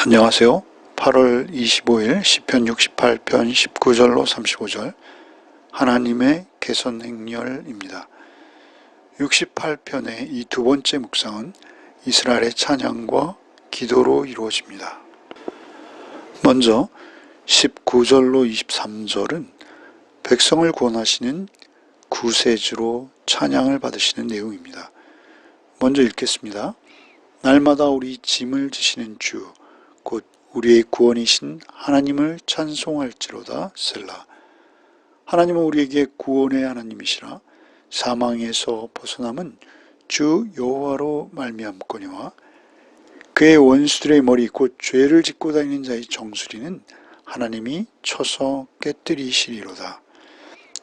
안녕하세요. 8월 25일 시편 68편 19절로 35절 하나님의 개선 행렬입니다. 68편의 이 두 번째 묵상은 이스라엘의 찬양과 기도로 이루어집니다. 먼저 19절로 23절은 백성을 구원하시는 구세주로 찬양을 받으시는 내용입니다. 먼저 읽겠습니다. 날마다 우리 짐을 지시는 주 곧 우리의 구원이신 하나님을 찬송할지로다. 셀라. 하나님은 우리에게 구원의 하나님이시라. 사망에서 벗어남은 주 여호와로 말미암거니와 그의 원수들의 머리 곧 죄를 짓고 다니는 자의 정수리는 하나님이 쳐서 깨뜨리시리로다.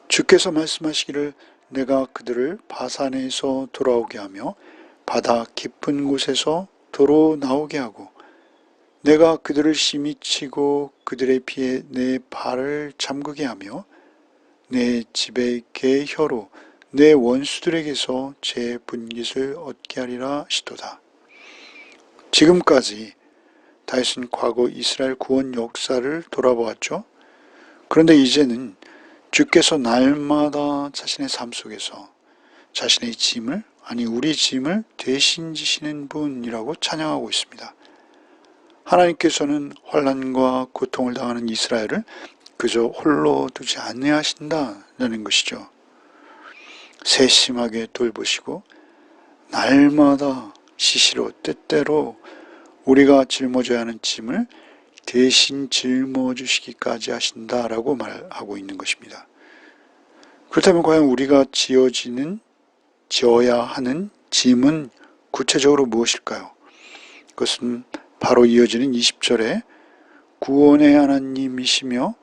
주께서 말씀하시기를 내가 그들을 바산에서 돌아오게 하며 바다 깊은 곳에서 도로 나오게 하고 내가 그들을 심히 치고 그들의 피에 내 발을 잠그게 하며 내 집의 개 혀로 내 원수들에게서 제 분깃을 얻게 하리라 하시도다. 지금까지 다윗은 과거 이스라엘 구원 역사를 돌아보았죠. 그런데 이제는 주께서 날마다 자신의 삶 속에서 자신의 짐을, 우리 짐을 대신 지시는 분이라고 찬양하고 있습니다. 하나님께서는 환난과 고통을 당하는 이스라엘을 그저 홀로 두지 아니하신다는 것이죠. 세심하게 돌보시고 날마다 시시로 때때로 우리가 짊어져야 하는 짐을 대신 짊어주시기까지 하신다라고 말하고 있는 것입니다. 그렇다면 과연 우리가 지어야 하는 짐은 구체적으로 무엇일까요? 그것은 바로 이어지는 20절에 구원의 하나님이시며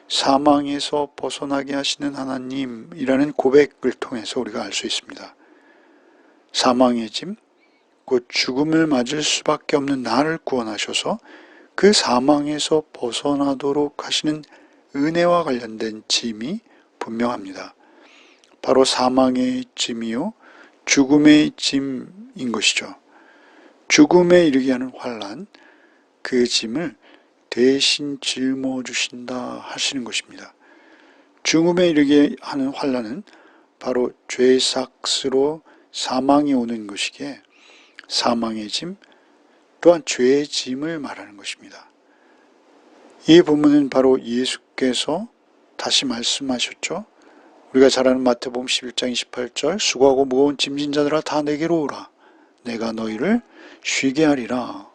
사망에서 벗어나게 하시는 하나님이라는 고백을 통해서 우리가 알 수 있습니다. 사망의 짐, 곧 죽음을 맞을 수밖에 없는 나를 구원하셔서 그 사망에서 벗어나도록 하시는 은혜와 관련된 짐이 분명합니다. 바로 사망의 짐이요 죽음의 짐인 것이죠. 죽음에 이르게 하는 환난, 그 짐을 대신 짊어주신다 하시는 것입니다. 죽음에 이르게 하는 환난은 바로 죄의 삭스로 사망이 오는 것이기에 사망의 짐, 또한 죄의 짐을 말하는 것입니다. 이 부분은 바로 예수께서 다시 말씀하셨죠. 우리가 잘 아는 마태복음 11장 28절 수고하고 무거운 짐진 자들아 다 내게로 오라. 내가 너희를 쉬게 하리라.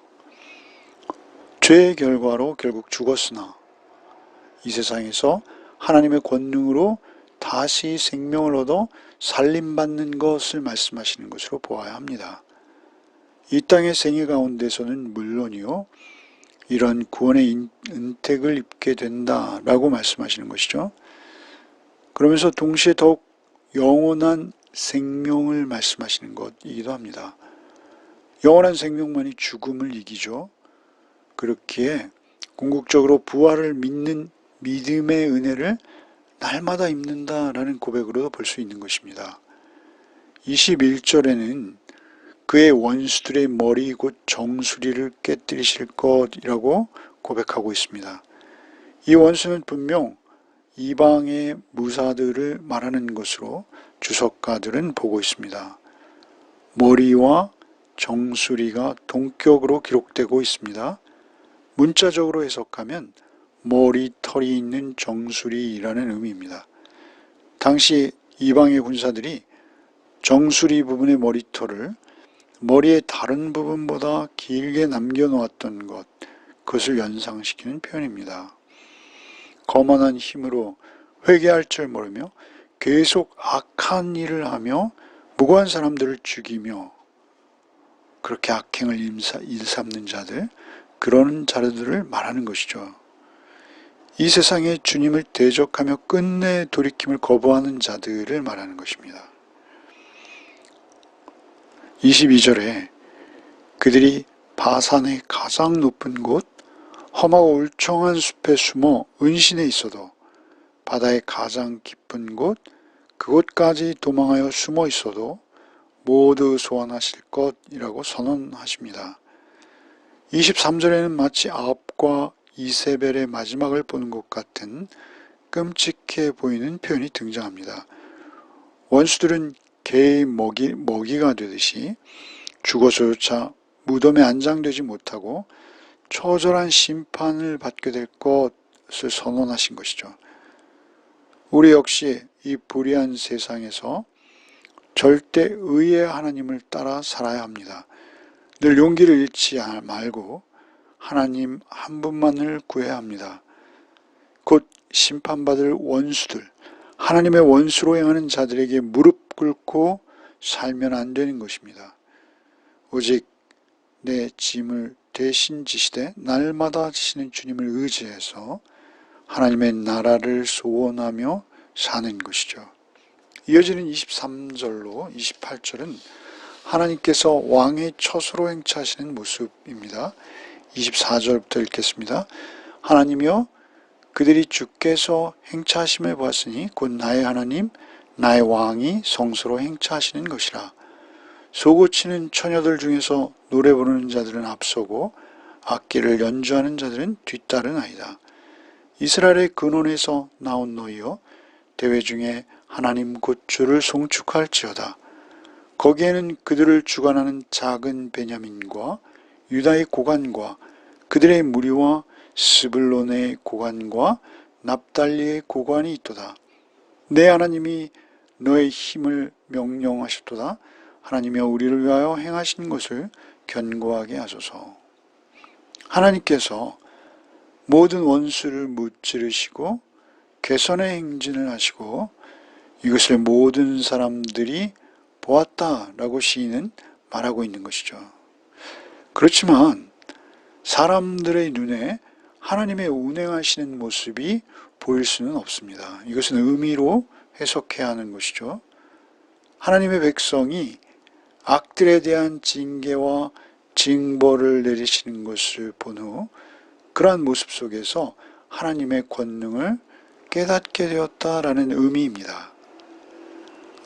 죄의 결과로 결국 죽었으나 이 세상에서 하나님의 권능으로 다시 생명을 얻어 살림받는 것을 말씀하시는 것으로 보아야 합니다. 이 땅의 생애 가운데서는 물론이요 이런 구원의 은택을 입게 된다라고 말씀하시는 것이죠. 그러면서 동시에 더욱 영원한 생명을 말씀하시는 것이기도 합니다. 영원한 생명만이 죽음을 이기죠. 그렇기에 궁극적으로 부활을 믿는 믿음의 은혜를 날마다 입는다라는 고백으로 볼 수 있는 것입니다. 21절에는 그의 원수들의 머리 곧 정수리를 깨뜨리실 것이라고 고백하고 있습니다. 이 원수는 분명 이방의 무사들을 말하는 것으로 주석가들은 보고 있습니다. 머리와 정수리가 동격으로 기록되고 있습니다. 문자적으로 해석하면 머리털이 있는 정수리라는 의미입니다. 당시 이방의 군사들이 정수리 부분의 머리털을 머리의 다른 부분보다 길게 남겨놓았던 것, 그것을 연상시키는 표현입니다. 거만한 힘으로 회개할 줄 모르며 계속 악한 일을 하며 무고한 사람들을 죽이며 그렇게 악행을 일삼는 자들, 그런 자들을 말하는 것이죠. 이 세상에 주님을 대적하며 끝내 돌이킴을 거부하는 자들을 말하는 것입니다. 22절에 그들이 바산의 가장 높은 곳, 험하고 울창한 숲에 숨어 은신해 있어도 바다의 가장 깊은 곳, 그곳까지 도망하여 숨어 있어도 모두 소원하실 것이라고 선언하십니다. 23절에는 마치 아합과 이세벨의 마지막을 보는 것 같은 끔찍해 보이는 표현이 등장합니다. 원수들은 개의 먹이가 되듯이 죽어서조차 무덤에 안장되지 못하고 처절한 심판을 받게 될 것을 선언하신 것이죠. 우리 역시 이 불의한 세상에서 절대 의의 하나님을 따라 살아야 합니다. 늘 용기를 잃지 말고 하나님 한 분만을 구해야 합니다. 곧 심판받을 원수들, 하나님의 원수로 행하는 자들에게 무릎 꿇고 살면 안 되는 것입니다. 오직 내 짐을 대신 지시되 날마다 지시는 주님을 의지해서 하나님의 나라를 소원하며 사는 것이죠. 이어지는 23절로 28절은 하나님께서 왕의 처소로 행차하시는 모습입니다. 24절부터 읽겠습니다. 하나님이여 그들이 주께서 행차하심을 보았으니 곧 나의 하나님 나의 왕이 성소로 행차하시는 것이라. 소고치는 처녀들 중에서 노래 부르는 자들은 앞서고 악기를 연주하는 자들은 뒤따르나이다. 이스라엘의 근원에서 나온 너희여 대회 중에 하나님 곧 주를 송축할지어다. 거기에는 그들을 주관하는 작은 베냐민과 유다의 고관과 그들의 무리와 스불론의 고관과 납달리의 고관이 있도다. 내 하나님이 너의 힘을 명령하셨도다. 하나님이여 우리를 위하여 행하신 것을 견고하게 하소서. 하나님께서 모든 원수를 무찌르시고 개선의 행진을 하시고 이것을 모든 사람들이 보았다라고 시인은 말하고 있는 것이죠. 그렇지만 사람들의 눈에 하나님의 운행하시는 모습이 보일 수는 없습니다. 이것은 의미로 해석해야 하는 것이죠. 하나님의 백성이 악들에 대한 징계와 징벌을 내리시는 것을 본 후 그러한 모습 속에서 하나님의 권능을 깨닫게 되었다라는 의미입니다.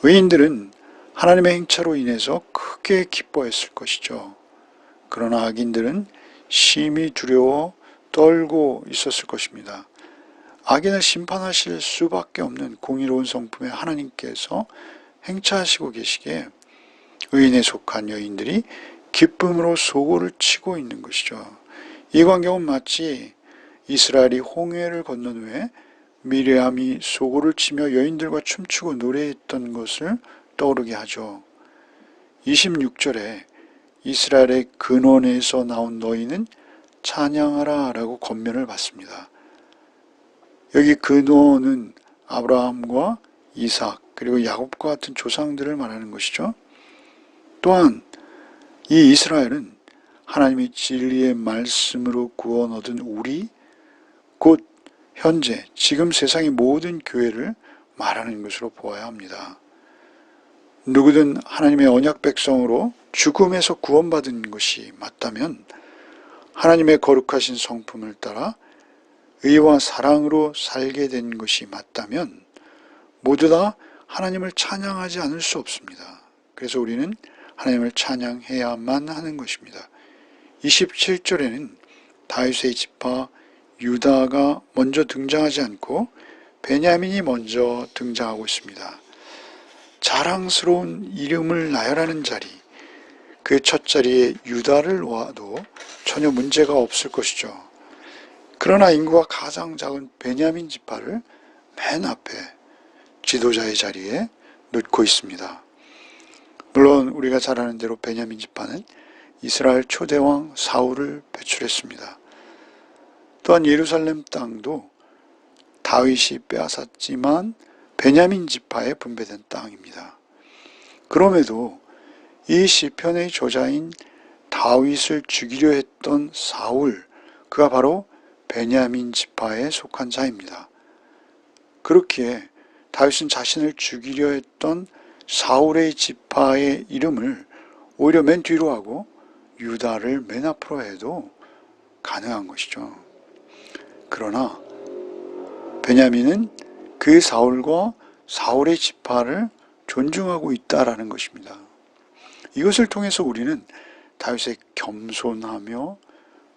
의인들은 하나님의 행차로 인해서 크게 기뻐했을 것이죠. 그러나 악인들은 심히 두려워 떨고 있었을 것입니다. 악인을 심판하실 수밖에 없는 공의로운 성품의 하나님께서 행차하시고 계시기에 의인에 속한 여인들이 기쁨으로 소고를 치고 있는 것이죠. 이 광경은 마치 이스라엘이 홍해를 건넌 후에 미리암이 소고를 치며 여인들과 춤추고 노래했던 것을 떠오르게 하죠. 26절에 이스라엘의 근원에서 나온 너희는 찬양하라 라고 권면을 받습니다. 여기 근원은 아브라함과 이삭 그리고 야곱과 같은 조상들을 말하는 것이죠. 또한 이 이스라엘은 하나님의 진리의 말씀으로 구원 얻은 우리 곧 현재 지금 세상의 모든 교회를 말하는 것으로 보아야 합니다. 누구든 하나님의 언약 백성으로 죽음에서 구원받은 것이 맞다면 하나님의 거룩하신 성품을 따라 의와 사랑으로 살게 된 것이 맞다면 모두 다 하나님을 찬양하지 않을 수 없습니다. 그래서 우리는 하나님을 찬양해야만 하는 것입니다. 27절에는 다윗의 지파 유다가 먼저 등장하지 않고 베냐민이 먼저 등장하고 있습니다. 자랑스러운 이름을 나열하는 자리, 그 첫 자리에 유다를 놓아도 전혀 문제가 없을 것이죠. 그러나 인구가 가장 작은 베냐민 지파를 맨 앞에 지도자의 자리에 놓고 있습니다. 물론 우리가 잘 아는 대로 베냐민 지파는 이스라엘 초대왕 사울을 배출했습니다. 또한 예루살렘 땅도 다윗이 빼앗았지만 베냐민 지파에 분배된 땅입니다. 그럼에도 이 시편의 저자인 다윗을 죽이려 했던 사울, 그가 바로 베냐민 지파에 속한 자입니다. 그렇기에 다윗은 자신을 죽이려 했던 사울의 지파의 이름을 오히려 맨 뒤로 하고 유다를 맨 앞으로 해도 가능한 것이죠. 그러나 베냐민은 그 사울과 사울의 지파를 존중하고 있다라는 것입니다. 이것을 통해서 우리는 다윗의 겸손하며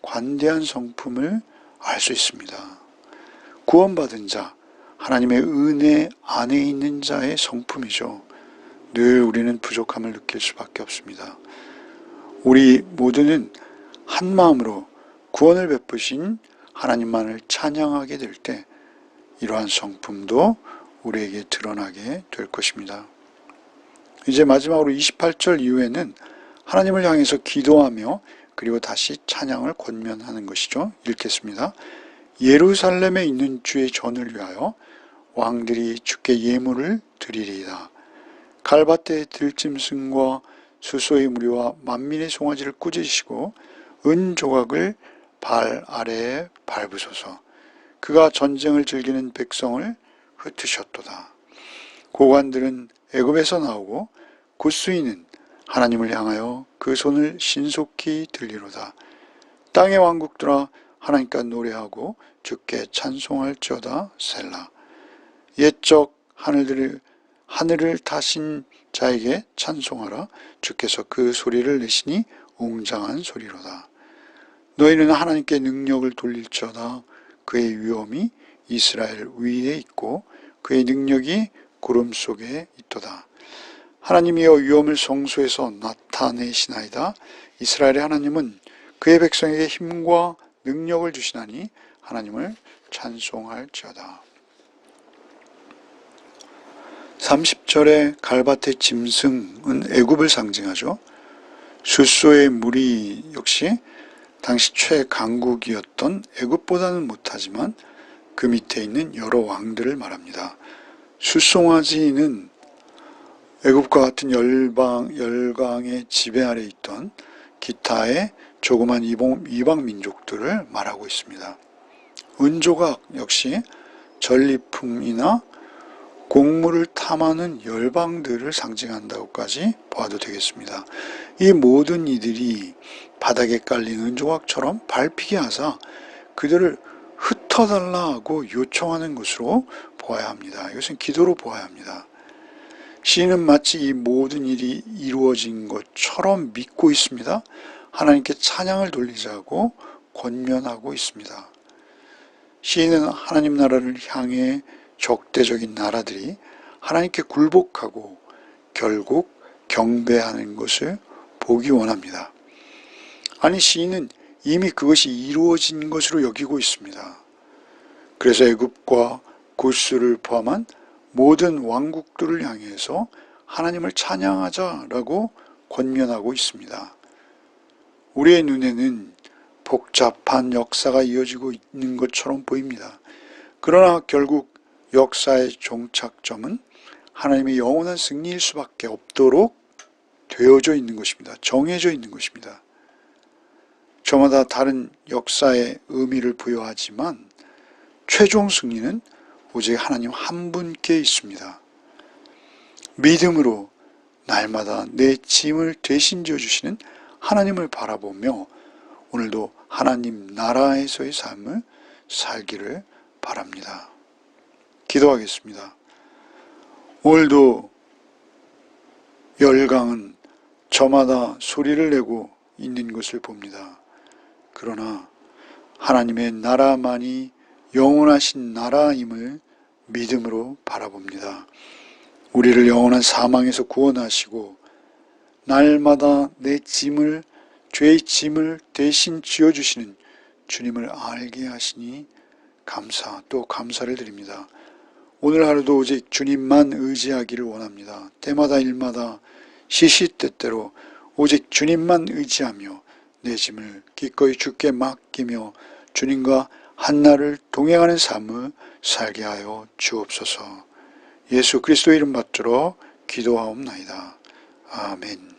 관대한 성품을 알 수 있습니다. 구원받은 자, 하나님의 은혜 안에 있는 자의 성품이죠. 늘 우리는 부족함을 느낄 수밖에 없습니다. 우리 모두는 한 마음으로 구원을 베푸신 하나님만을 찬양하게 될 때 이러한 성품도 우리에게 드러나게 될 것입니다. 이제 마지막으로 28절 이후에는 하나님을 향해서 기도하며 그리고 다시 찬양을 권면하는 것이죠. 읽겠습니다. 예루살렘에 있는 주의 전을 위하여 왕들이 주께 예물을 드리리이다. 갈밭의 들짐승과 수소의 무리와 만민의 송아지를 꾸짖으시고 은 조각을 발 아래에 밟으소서. 그가 전쟁을 즐기는 백성을 흩으셨도다. 고관들은 애굽에서 나오고 굿수인은 하나님을 향하여 그 손을 신속히 들리로다. 땅의 왕국들아 하나님께 노래하고 주께 찬송할지어다. 셀라. 옛적 하늘을 타신 자에게 찬송하라. 주께서 그 소리를 내시니 웅장한 소리로다. 너희는 하나님께 능력을 돌릴지어다. 그의 위엄이 이스라엘 위에 있고 그의 능력이 구름 속에 있도다. 하나님이여 위엄을 성소에서 나타내시나이다. 이스라엘의 하나님은 그의 백성에게 힘과 능력을 주시나니 하나님을 찬송할지어다. 30절의 갈밭의 짐승은 애굽을 상징하죠. 숫소의 무리 역시 당시 최강국이었던 애굽보다는 못하지만 그 밑에 있는 여러 왕들을 말합니다. 숫송아지는 애굽과 같은 열강의 지배 아래 있던 기타의 조그만 이방 민족들을 말하고 있습니다. 은조각 역시 전리품이나 곡물을 탐하는 열방들을 상징한다고까지 봐도 되겠습니다. 이 모든 이들이 바닥에 깔린 은조각처럼 밟히게 하사 그들을 흩어달라 하고 요청하는 것으로 보아야 합니다. 이것은 기도로 보아야 합니다. 시인은 마치 이 모든 일이 이루어진 것처럼 믿고 있습니다. 하나님께 찬양을 돌리자고 권면하고 있습니다. 시인은 하나님 나라를 향해 적대적인 나라들이 하나님께 굴복하고 결국 경배하는 것을 보기 원합니다. 아니, 시인은 이미 그것이 이루어진 것으로 여기고 있습니다. 그래서 애굽과 굿수를 포함한 모든 왕국들을 향해서 하나님을 찬양하자라고 권면하고 있습니다. 우리의 눈에는 복잡한 역사가 이어지고 있는 것처럼 보입니다. 그러나 결국 역사의 종착점은 하나님의 영원한 승리일 수밖에 없도록 되어져 있는 것입니다. 정해져 있는 것입니다. 저마다 다른 역사의 의미를 부여하지만 최종 승리는 오직 하나님 한 분께 있습니다. 믿음으로 날마다 내 짐을 대신 져주시는 하나님을 바라보며 오늘도 하나님 나라에서의 삶을 살기를 바랍니다. 기도하겠습니다. 오늘도 열강은 저마다 소리를 내고 있는 것을 봅니다. 그러나 하나님의 나라만이 영원하신 나라임을 믿음으로 바라봅니다. 우리를 영원한 사망에서 구원하시고 날마다 내 짐을, 죄의 짐을 대신 지어주시는 주님을 알게 하시니 또 감사를 드립니다. 오늘 하루도 오직 주님만 의지하기를 원합니다. 때마다 일마다 시시때때로 오직 주님만 의지하며 내 짐을 기꺼이 주께 맡기며 주님과 한날을 동행하는 삶을 살게 하여 주옵소서. 예수 그리스도의 이름 받들어 기도하옵나이다. 아멘.